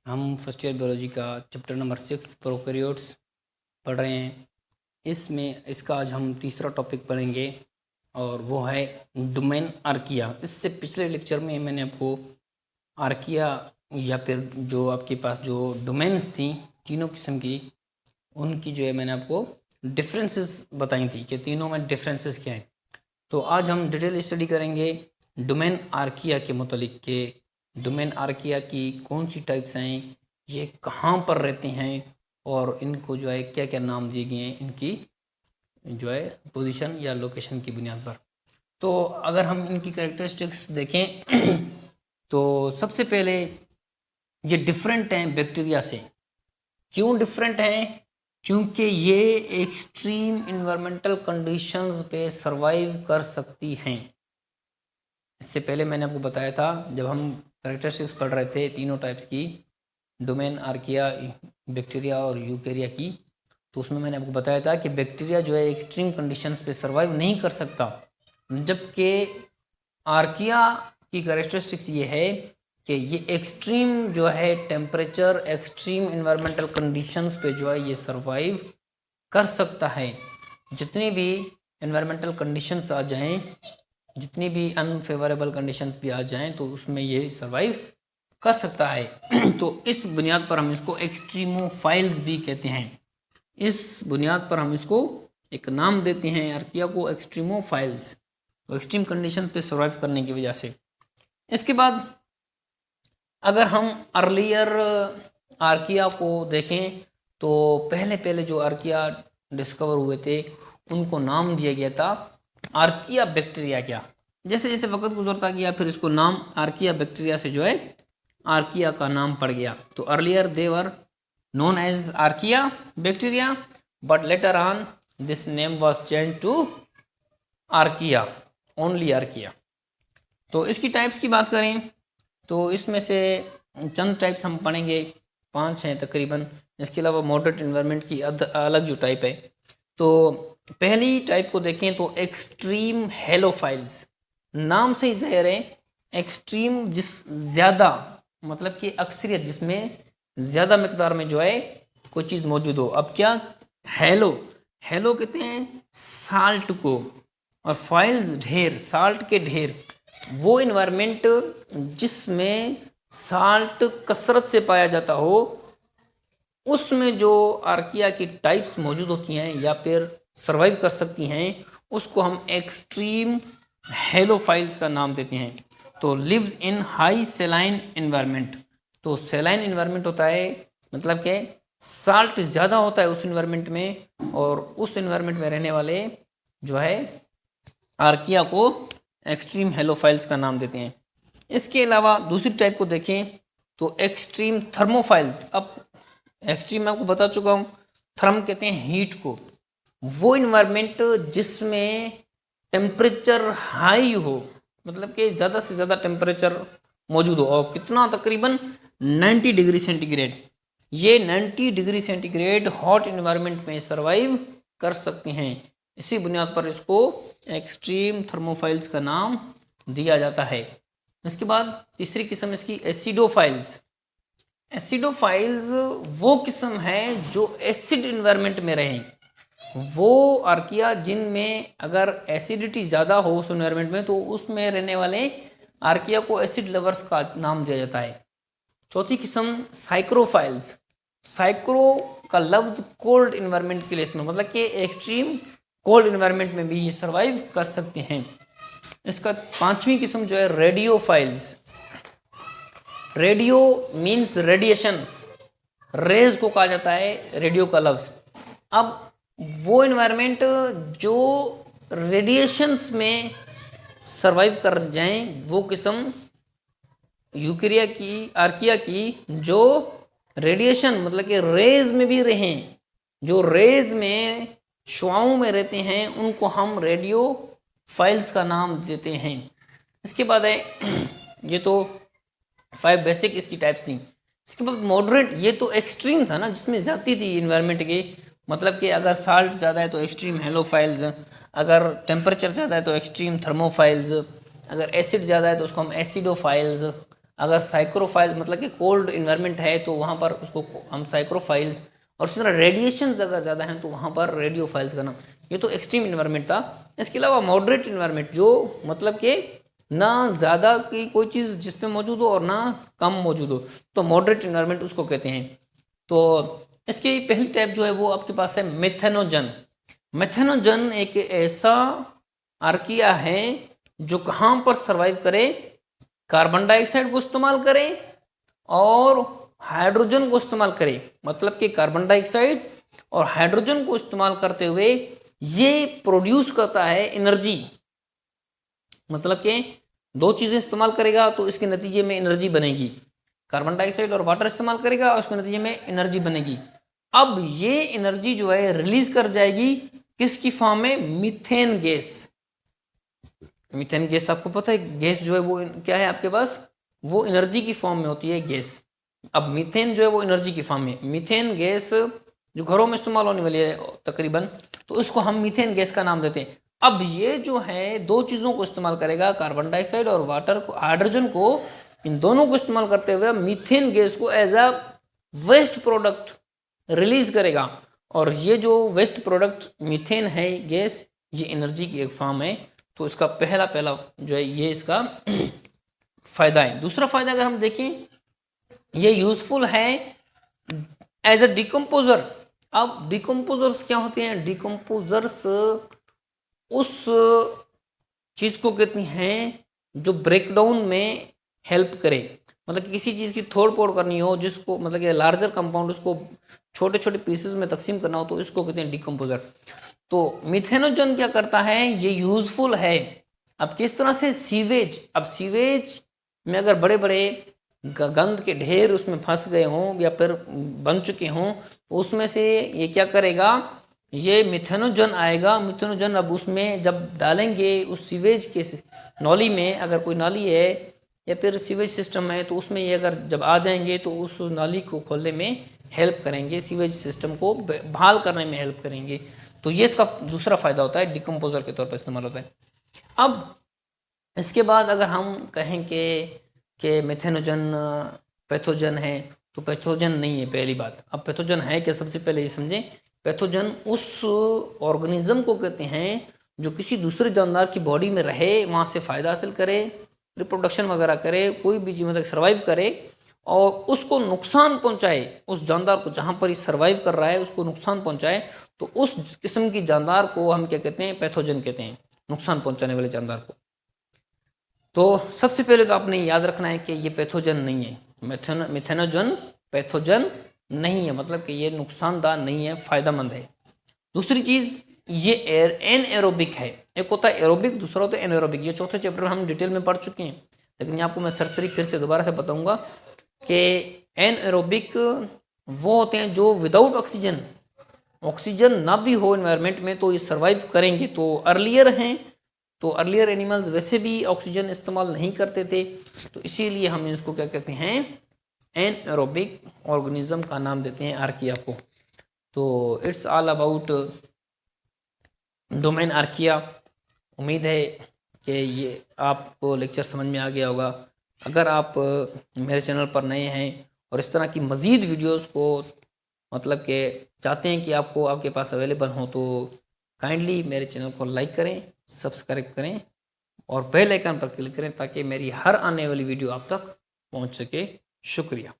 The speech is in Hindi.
हम फर्स्ट ईयर बायोलॉजी का चैप्टर नंबर 6 प्रोकैरियोट्स पढ़ रहे हैं। इसमें इसका आज हम तीसरा टॉपिक पढ़ेंगे और वो है डोमेन आर्किया। इससे पिछले लेक्चर में मैंने आपको आर्किया या फिर जो आपके पास जो डोमेन्स थी तीनों किस्म की, उनकी जो है मैंने आपको डिफरेंसेस बताई थी कि तीनों में डिफरेंसेस क्या हैं। तो आज हम डिटेल स्टडी करेंगे डोमेन आर्किया के मुतालिक के डोमेन आर्किया की कौन सी टाइप्स हैं, ये कहाँ पर रहते हैं और इनको जो है क्या क्या नाम दिए गए हैं इनकी जो है पोजीशन या लोकेशन की बुनियाद पर। तो अगर हम इनकी कैरेक्टरिस्टिक्स देखें तो सबसे पहले ये डिफरेंट हैं बैक्टीरिया से। क्यों डिफरेंट हैं? क्योंकि ये एक्सट्रीम इन्वायरमेंटल कंडीशंस पे सरवाइव कर सकती हैं। इससे पहले मैंने आपको बताया था जब हम कैरेक्टरिस्टिक्स पढ़ रहे थे तीनों टाइप्स की, डोमेन आर्किया, बैक्टीरिया और यूकेरिया की, तो उसमें मैंने आपको बताया था कि बैक्टीरिया जो है एक्सट्रीम कंडीशंस पे सरवाइव नहीं कर सकता, जबकि आर्किया की कैरेक्टरिस्टिक्स ये है कि ये एक्सट्रीम जो है टेम्परेचर, एक्सट्रीम इन्वायरमेंटल कंडीशंस पे जो है ये सरवाइव कर सकता है। जितनी भी इन्वायरमेंटल कंडीशंस आ जाएं, जितनी भी अनफेवरेबल कंडीशंस भी आ जाएं, तो उसमें ये सरवाइव कर सकता है। तो इस बुनियाद पर हम इसको एक्सट्रीमोफाइल्स भी कहते हैं। इस बुनियाद पर हम इसको एक नाम देते हैं आर्किया को, एक्सट्रीमोफाइल्स, तो एक्सट्रीम कंडीशंस पे सरवाइव करने की वजह से। इसके बाद अगर हम अर्लियर आर्किया को देखें तो पहले जो आर्किया डिस्कवर हुए थे उनको नाम दिया गया था आर्किया बैक्टीरिया। क्या जैसे जैसे वक्त गुजरता गया फिर इसको नाम आर्किया बैक्टीरिया से जो है आर्किया का नाम पड़ गया। तो earlier they were known as archaea bacteria, but later on this name was change to archaea, only archaea. तो इसकी टाइप्स की बात करें तो इसमें से चंद टाइप्स हम पढ़ेंगे, 5 हैं तकरीबन। इसके अलावा मॉडरेट इन्वायरमेंट की अलग जो टाइप है। तो पहली टाइप को देखें तो एक्सट्रीम हेलोफाइल्स। नाम से ही ज़ाहिर है एक्सट्रीम, जिस ज़्यादा मतलब कि अक्सरियत, जिसमें ज़्यादा मकदार में जो है कोई चीज़ मौजूद हो। अब क्या हेलो, हेलो कहते हैं साल्ट को, और फाइल्स ढेर, साल्ट के ढेर। वो इन्वायरमेंट जिसमें साल्ट कसरत से पाया जाता हो, उसमें जो आर्किया की टाइप्स मौजूद होती हैं या फिर सरवाइव कर सकती हैं, उसको हम एक्सट्रीम हेलोफाइल्स का नाम देते हैं। तो lives in high saline environment. तो सेलाइन इन्वायरमेंट होता है मतलब कि साल्ट ज़्यादा होता है उस इन्वायरमेंट में, और उस इन्वायरमेंट में रहने वाले जो है आर्किया को एक्सट्रीम हेलोफाइल्स का नाम देते हैं। इसके अलावा दूसरी टाइप को देखें तो एक्सट्रीम थर्मोफाइल्स। अब एक्सट्रीम मैं आपको बता चुका हूँ, थर्म कहते हैं हीट को। वो इन्वायरमेंट जिसमें टेम्परेचर हाई हो, मतलब कि ज़्यादा से ज़्यादा टेम्परेचर मौजूद हो, और कितना, तकरीबन 90 डिग्री सेंटीग्रेड। ये 90 डिग्री सेंटीग्रेड हॉट इन्वायरमेंट में सरवाइव कर सकते हैं। इसी बुनियाद पर इसको एक्सट्रीम थर्मोफाइल्स का नाम दिया जाता है। इसके बाद तीसरी किस्म इसकी एसिडोफाइल्स। एसिडोफाइल्स वो किस्म है जो एसिड इन्वायरमेंट में रहें। वो आर्किया जिनमें अगर एसिडिटी ज़्यादा हो उस इन्वायरमेंट में, तो उसमें रहने वाले आर्किया को एसिड लवर्स का नाम दिया जाता है। चौथी किस्म साइक्रोफाइल्स। साइक्रो का लफ्ज़ कोल्ड इन्वायरमेंट के लिए इसमें, मतलब कि एक्सट्रीम कोल्ड इन्वायरमेंट में भी ये सर्वाइव कर सकते हैं। इसका पांचवी किस्म जो है रेडियोफाइल्स। रेडियो मीन्स रेडिएशंस, रेज को कहा जाता है रेडियो का लफ्ज़। अब वो इन्वायरमेंट जो रेडिएशंस में सरवाइव कर जाएं, वो किस्म यूकेरिया की, आर्किया की, जो रेडिएशन मतलब कि रेज में भी रहें, जो रेज में शुआओं में रहते हैं, उनको हम रेडियो फाइल्स का नाम देते हैं। इसके बाद है ये तो 5 बेसिक इसकी टाइप्स थी। इसके बाद मॉडरेट, ये तो एक्सट्रीम था ना, जिसमें ज़्यादा थी इन्वायरमेंट की, मतलब कि अगर साल्ट ज़्यादा है तो एक्सट्रीम हेलोफाइल्स, अगर टेम्परेचर ज़्यादा है तो एक्सट्रीम थर्मोफाइल्स, अगर एसिड ज़्यादा है तो उसको हम एसिडोफाइल्स, अगर साइक्रोफाइल मतलब कि कोल्ड इन्वायरमेंट है तो वहाँ पर उसको हम साइक्रोफाइल्स, और उसी तरह रेडिएशन अगर ज़्यादा है तो वहाँ पर रेडियोफाइल्स का नाम। ये तो एक्सट्रीम इन्वायरमेंट था। इसके अलावा मॉडरेट इन्वायरमेंट, जो मतलब कि ना ज़्यादा की कोई चीज़ जिसमें मौजूद हो और ना कम मौजूद हो, तो मॉडरेट इन्वायरमेंट उसको कहते हैं। तो इसकी पहली टाइप जो है वो आपके पास है मेथेनोजन। मेथेनोजन एक ऐसा आर्किया है जो कहाँ पर सरवाइव करे, कार्बन डाइऑक्साइड को इस्तेमाल करे और हाइड्रोजन को इस्तेमाल करे। मतलब कि कार्बन डाइऑक्साइड और हाइड्रोजन को इस्तेमाल करते हुए ये प्रोड्यूस करता है एनर्जी। मतलब कि दो चीज़ें इस्तेमाल करेगा तो इसके नतीजे में एनर्जी बनेगी। कार्बन डाइऑक्साइड और वाटर इस्तेमाल करेगा और उसके नतीजे में एनर्जी बनेगी। अब ये एनर्जी जो है रिलीज कर जाएगी किसकी फॉर्म में, मीथेन गैस। मीथेन गैस आपको पता है, गैस जो है वो क्या है आपके पास, वो एनर्जी की फॉर्म में होती है गैस। अब मीथेन जो है वो एनर्जी की फॉर्म में, मीथेन गैस जो घरों में इस्तेमाल होने वाली है तकरीबन, तो उसको हम मीथेन गैस का नाम देते हैं। अब ये जो है दो चीज़ों को इस्तेमाल करेगा, कार्बन डाइऑक्साइड और वाटर को, हाइड्रोजन को, इन दोनों को इस्तेमाल करते हुए मीथेन गैस को as a waste product release करेगा। और ये जो वेस्ट प्रोडक्ट मीथेन है गैस, ये एनर्जी की एक फॉर्म है। तो इसका पहला जो है ये इसका फायदा है। दूसरा फायदा अगर हम देखें, ये यूजफुल है एज अ डिकम्पोजर। अब डिकम्पोजर्स क्या होते हैं, डिकम्पोजर्स उस चीज़ को कहती हैं जो ब्रेकडाउन में हेल्प करे। मतलब कि किसी चीज़ की तोड़ फोड़ करनी हो, जिसको मतलब कि लार्जर कंपाउंड उसको छोटे छोटे पीसेस में तकसीम करना हो, तो इसको कहते हैं डिकम्पोजर। तो मिथेनोजन क्या करता है, ये यूजफुल है। अब किस तरह से, सीवेज, अब सीवेज में अगर बड़े बड़े गंद के ढेर उसमें फंस गए हों या फिर बन चुके हों, तो उसमें से ये क्या करेगा, ये मिथेनोजन आएगा। मिथेनोजन अब उसमें जब डालेंगे उस सीवेज के नौली में, अगर कोई नाली है या फिर सीवेज सिस्टम है, तो उसमें ये अगर जब आ जाएंगे तो उस नाली को खोलने में हेल्प करेंगे, सीवेज सिस्टम को बहाल करने में हेल्प करेंगे। तो ये इसका दूसरा फ़ायदा होता है, डिकम्पोजर के तौर पर इस्तेमाल होता है। अब इसके बाद अगर हम कहें कि मेथेनोजन पैथोजन है, तो पैथोजन नहीं है पहली बात। अब पैथोजन है क्या, सबसे पहले ये समझें। पैथोजन उस ऑर्गेनिज्म को कहते हैं जो किसी दूसरे जानदार की बॉडी में रहे, वहाँ से फ़ायदा हासिल करे, रिप्रोडक्शन वगैरह करे, कोई भी जीव मतलब सर्वाइव करे और उसको नुकसान पहुंचाए, उस जानदार को जहाँ पर ये सर्वाइव कर रहा है उसको नुकसान पहुंचाए, तो उस किस्म की जानदार को हम क्या कहते हैं, पैथोजन कहते हैं, नुकसान पहुंचाने वाले जानदार को। तो सबसे पहले तो आपने याद रखना है कि ये पैथोजन नहीं है, मिथेनोजन पैथोजन नहीं है, मतलब कि ये नुकसानदार नहीं है, फ़ायदेमंद है। दूसरी चीज़, ये एनएरोबिक है। एक होता है एरोबिक, दूसरा होता है एनएरोबिक। ये चौथे चैप्टर में हम डिटेल में पढ़ चुके हैं, लेकिन यहाँ आपको मैं सरसरी फिर से दोबारा से बताऊँगा कि एनएरोबिक वो होते हैं जो विदाउट ऑक्सीजन ना भी हो एनवायरनमेंट में तो ये सर्वाइव करेंगे। तो अर्लियर हैं, तो अर्लियर एनिमल्स वैसे भी ऑक्सीजन इस्तेमाल नहीं करते थे, तो इसीलिए हम इसको क्या कहते हैं, एनएरोबिक ऑर्गेनिज्म का नाम देते हैं आर्किया को। तो it's all about domain archaea. उम्मीद है कि ये आपको लेक्चर समझ में आ गया होगा। अगर आप मेरे चैनल पर नए हैं और इस तरह की मज़ीद वीडियोस को मतलब कि चाहते हैं कि आपको आपके पास अवेलेबल हो, तो काइंडली मेरे चैनल को लाइक करें, सब्सक्राइब करें और बेल आइकन पर क्लिक करें ताकि मेरी हर आने वाली वीडियो आप तक पहुंच सके। शुक्रिया।